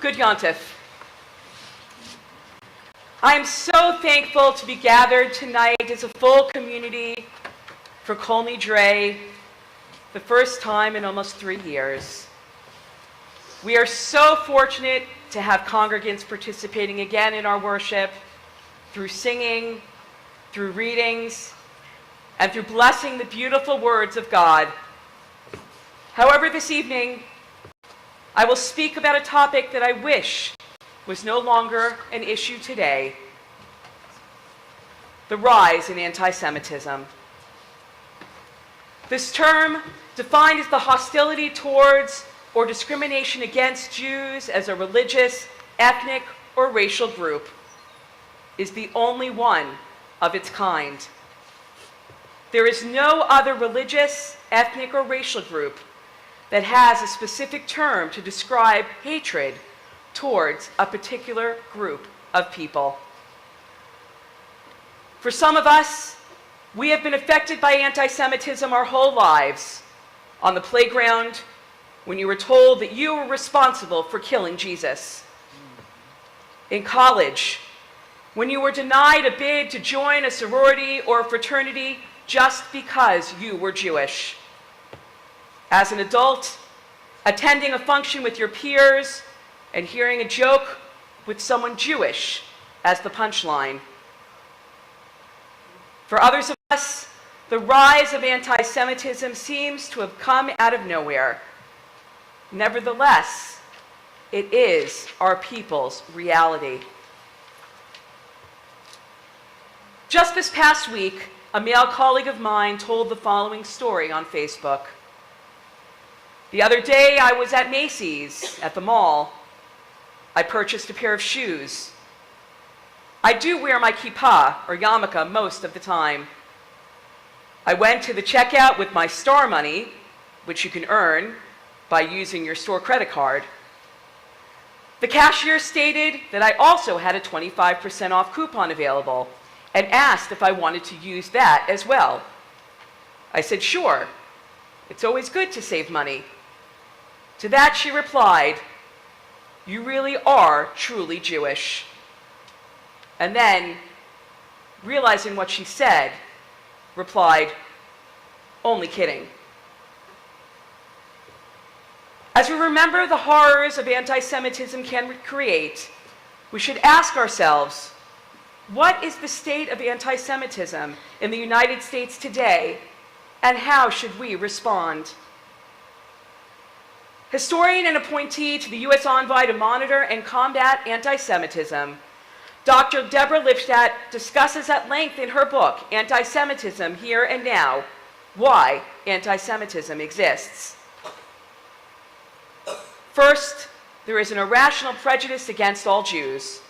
Good Yontif. I am so thankful to be gathered tonight as a full community for Kol Nidre, the first time in almost 3 years. We are so fortunate to have congregants participating again in our worship through singing, through readings, and through blessing the beautiful words of God. However, this evening, I will speak about a topic that I wish was no longer an issue today: the rise in anti-Semitism. This term, defined as the hostility towards or discrimination against Jews as a religious, ethnic, or racial group, is the only one of its kind. There is no other religious, ethnic, or racial group that has a specific term to describe hatred towards a particular group of people. For some of us, we have been affected by anti-Semitism our whole lives. On the playground, when you were told that you were responsible for killing Jesus. In college, when you were denied a bid to join a sorority or a fraternity just because you were Jewish. As an adult, attending a function with your peers and hearing a joke with someone Jewish as the punchline. For others of us, the rise of anti-Semitism seems to have come out of nowhere. Nevertheless, it is our people's reality. Just this past week, a male colleague of mine told the following story on Facebook. The other day, I was at Macy's at the mall. I purchased a pair of shoes. I do wear my kippah or yarmulke most of the time. I went to the checkout with my star money, which you can earn by using your store credit card. The cashier stated that I also had a 25% off coupon available and asked if I wanted to use that as well. I said, sure. It's always good to save money. To that she replied, you really are truly Jewish. And then, realizing what she said, replied, only kidding. As we remember the horrors of anti-Semitism can create, we should ask ourselves, what is the state of anti-Semitism in the United States today, and how should we respond? Historian and appointee to the U.S. Envoy to Monitor and Combat Anti-Semitism, Dr. Deborah Lipstadt discusses at length in her book, Anti-Semitism Here and Now, why anti-Semitism exists. First, there is an irrational prejudice against all Jews.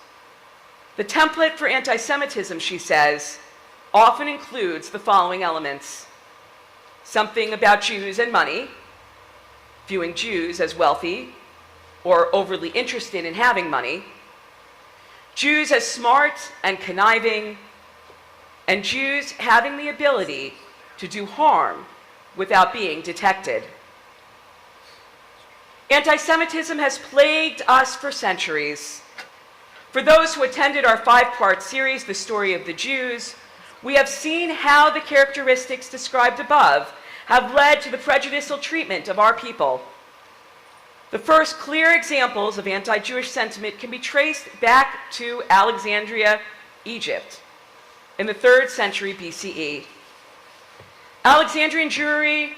The template for anti-Semitism, she says, often includes the following elements: something about Jews and money, viewing Jews as wealthy or overly interested in having money, Jews as smart and conniving, and Jews having the ability to do harm without being detected. Anti-Semitism has plagued us for centuries. For those who attended our 5-part series, The Story of the Jews, we have seen how the characteristics described above have led to the prejudicial treatment of our people. The first clear examples of anti-Jewish sentiment can be traced back to Alexandria, Egypt, in the 3rd century BCE. Alexandrian Jewry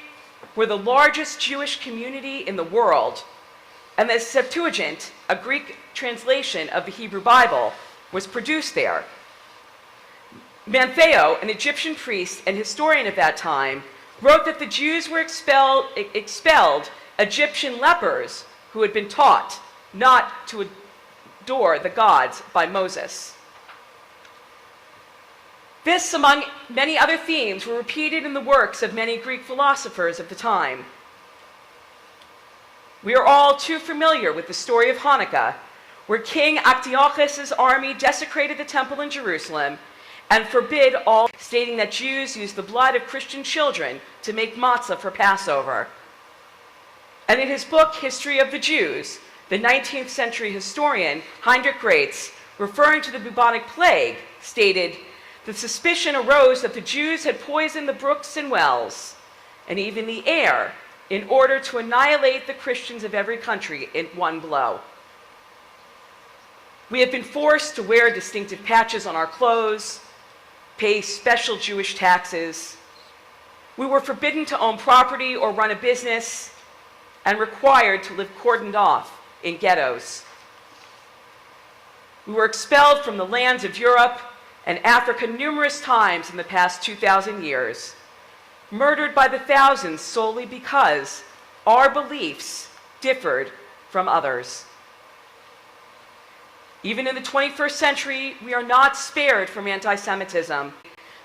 were the largest Jewish community in the world, and the Septuagint, a Greek translation of the Hebrew Bible, was produced there. Mantheo, an Egyptian priest and historian of that time, wrote that the Jews were expelled Egyptian lepers who had been taught not to adore the gods by Moses. This, among many other themes, were repeated in the works of many Greek philosophers of the time. We are all too familiar with the story of Hanukkah, where King Antiochus' army desecrated the temple in Jerusalem and forbid all, stating that Jews used the blood of Christian children to make matzah for Passover. And in his book, History of the Jews, The 19th century historian Heinrich Graetz, referring to the bubonic plague, stated, "The suspicion arose that the Jews had poisoned the brooks and wells, and even the air, in order to annihilate the Christians of every country in one blow." We have been forced to wear distinctive patches on our clothes, pay special Jewish taxes. We were forbidden to own property or run a business, and required to live cordoned off in ghettos. We were expelled from the lands of Europe and Africa numerous times in the past 2,000 years, murdered by the thousands solely because our beliefs differed from others. Even in the 21st century, we are not spared from anti-Semitism.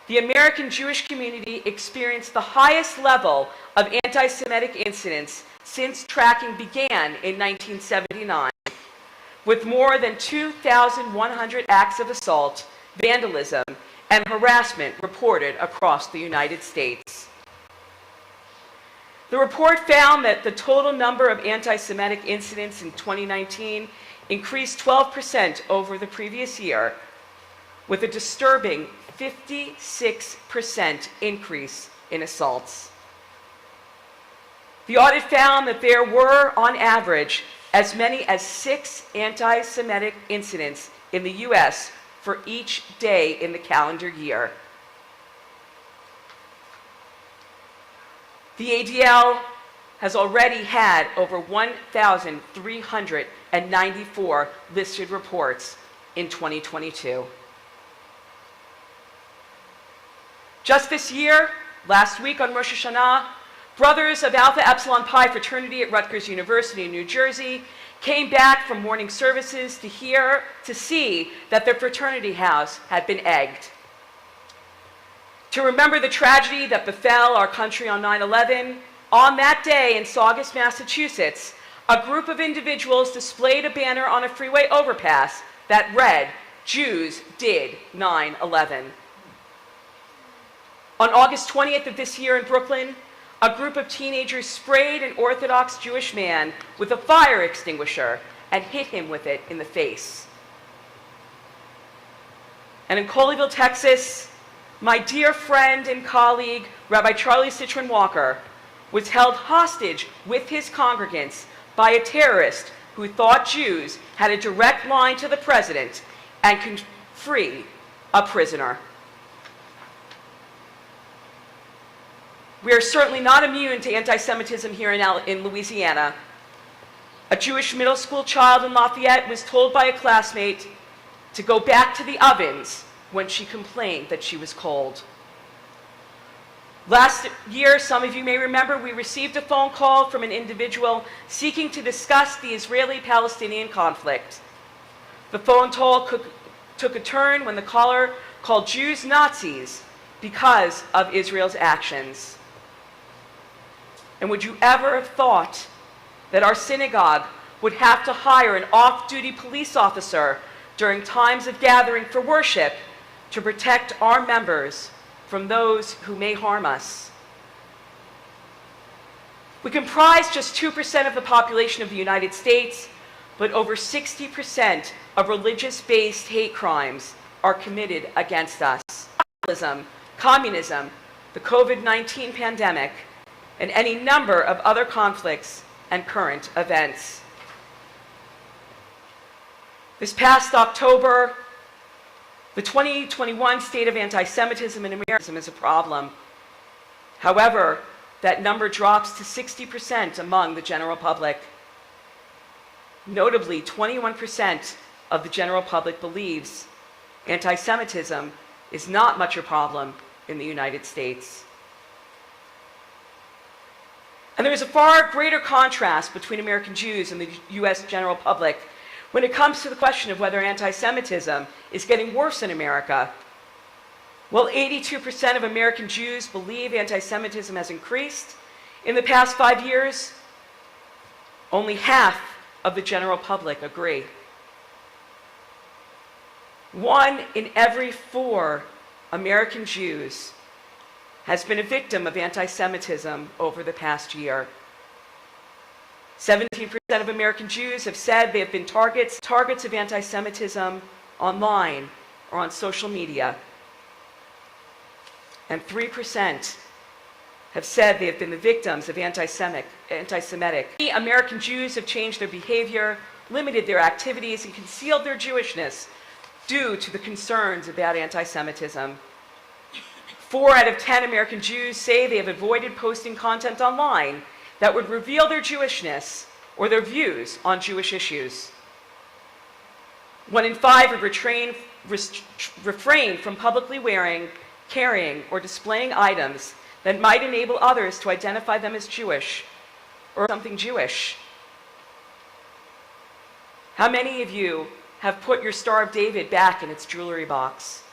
The American Jewish community experienced the highest level of anti-Semitic incidents since tracking began in 1979, with more than 2,100 acts of assault, vandalism, and harassment reported across the United States. The report found that the total number of anti-Semitic incidents in 2019 increased 12% over the previous year, with a disturbing 56% increase in assaults. The audit found that there were, on average, as many as 6 anti-Semitic incidents in the U.S. for each day in the calendar year. The ADL has already had over 1,394 listed reports in 2022. Just this year, last week on Rosh Hashanah, brothers of Alpha Epsilon Pi fraternity at Rutgers University in New Jersey came back from morning services to see that their fraternity house had been egged. To remember the tragedy that befell our country on 9/11, on that day in Saugus, Massachusetts, a group of individuals displayed a banner on a freeway overpass that read, "Jews did 9/11." On August 20th of this year in Brooklyn, a group of teenagers sprayed an Orthodox Jewish man with a fire extinguisher and hit him with it in the face. And in Colleyville, Texas, my dear friend and colleague, Rabbi Charlie Citron Walker, was held hostage with his congregants by a terrorist who thought Jews had a direct line to the president and could free a prisoner. We are certainly not immune to anti-Semitism here in Louisiana. A Jewish middle school child in Lafayette was told by a classmate to go back to the ovens when she complained that she was cold. Last year, some of you may remember, we received a phone call from an individual seeking to discuss the Israeli-Palestinian conflict. The phone call took a turn when the caller called Jews Nazis because of Israel's actions. And would you ever have thought that our synagogue would have to hire an off-duty police officer during times of gathering for worship to protect our members from those who may harm us? We comprise just 2% of the population of the United States, but over 60% of religious-based hate crimes are committed against us. Communism, the COVID-19 pandemic, and any number of other conflicts and current events. This past October, the 2021 state of anti-Semitism in America is a problem. However, that number drops to 60% among the general public. Notably, 21% of the general public believes anti-Semitism is not much a problem in the United States. And there is a far greater contrast between American Jews and the US general public when it comes to the question of whether anti-Semitism is getting worse in America. While 82% of American Jews believe anti-Semitism has increased in the past 5 years, only half of the general public agree. 1 in every 4 American Jews has been a victim of anti-Semitism over the past year. 17% of American Jews have said they have been targets of anti-Semitism online or on social media. And 3% have said they have been the victims of anti-Semitic. American Jews have changed their behavior, limited their activities, and concealed their Jewishness due to the concerns about anti-Semitism. 4 out of 10 American Jews say they have avoided posting content online that would reveal their Jewishness or their views on Jewish issues. 1 in 5 have refrained from publicly wearing, carrying, or displaying items that might enable others to identify them as Jewish or something Jewish. How many of you have put your Star of David back in its jewelry box?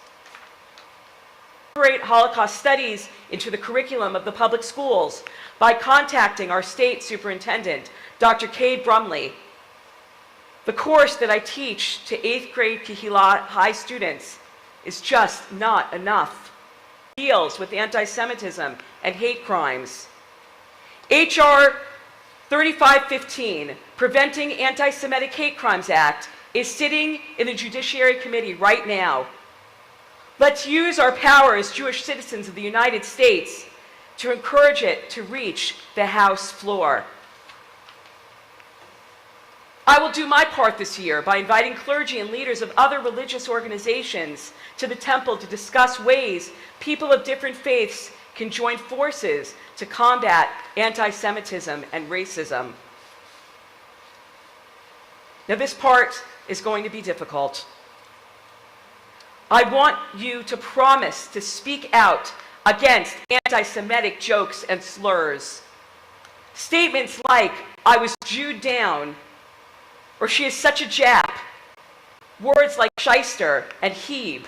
Incorporate Holocaust studies into the curriculum of the public schools by contacting our state superintendent, Dr. Cade Brumley. The course that I teach to 8th grade Kehillah High students is just not enough. It deals with anti-Semitism and hate crimes. H.R. 3515, Preventing Anti-Semitic Hate Crimes Act, is sitting in the Judiciary Committee right now. Let's use our power as Jewish citizens of the United States to encourage it to reach the House floor. I will do my part this year by inviting clergy and leaders of other religious organizations to the temple to discuss ways people of different faiths can join forces to combat anti-Semitism and racism. Now, this part is going to be difficult. I want you to promise to speak out against anti-Semitic jokes and slurs. Statements like, "I was Jewed down," or "she is such a Jap," words like shyster and heeb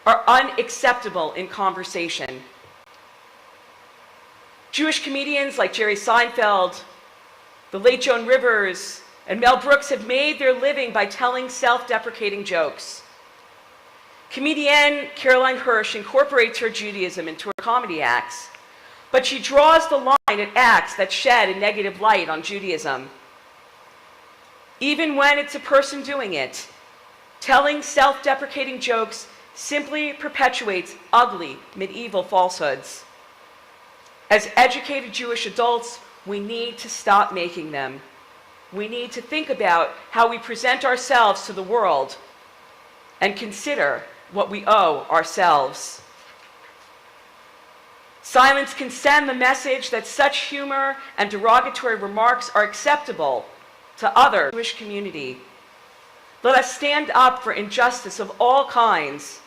are unacceptable in conversation. Jewish comedians like Jerry Seinfeld, the late Joan Rivers, and Mel Brooks have made their living by telling self-deprecating jokes. Comedienne Caroline Hirsch incorporates her Judaism into her comedy acts, but she draws the line at acts that shed a negative light on Judaism. Even when it's a person doing it, telling self-deprecating jokes simply perpetuates ugly medieval falsehoods. As educated Jewish adults, we need to stop making them. We need to think about how we present ourselves to the world and consider what we owe ourselves. Silence can send the message that such humor and derogatory remarks are acceptable to other Jewish community. Let us stand up for injustice of all kinds,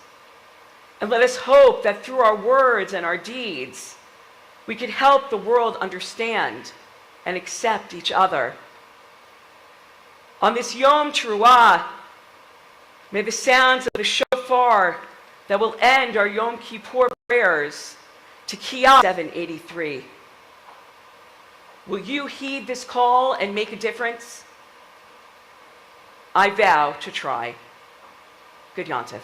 and let us hope that through our words and our deeds, we can help the world understand and accept each other. On this Yom Teruah, may the sounds of the shofar that will end our Yom Kippur prayers to Kiyah 783. Will you heed this call and make a difference? I vow to try. Good Yontif.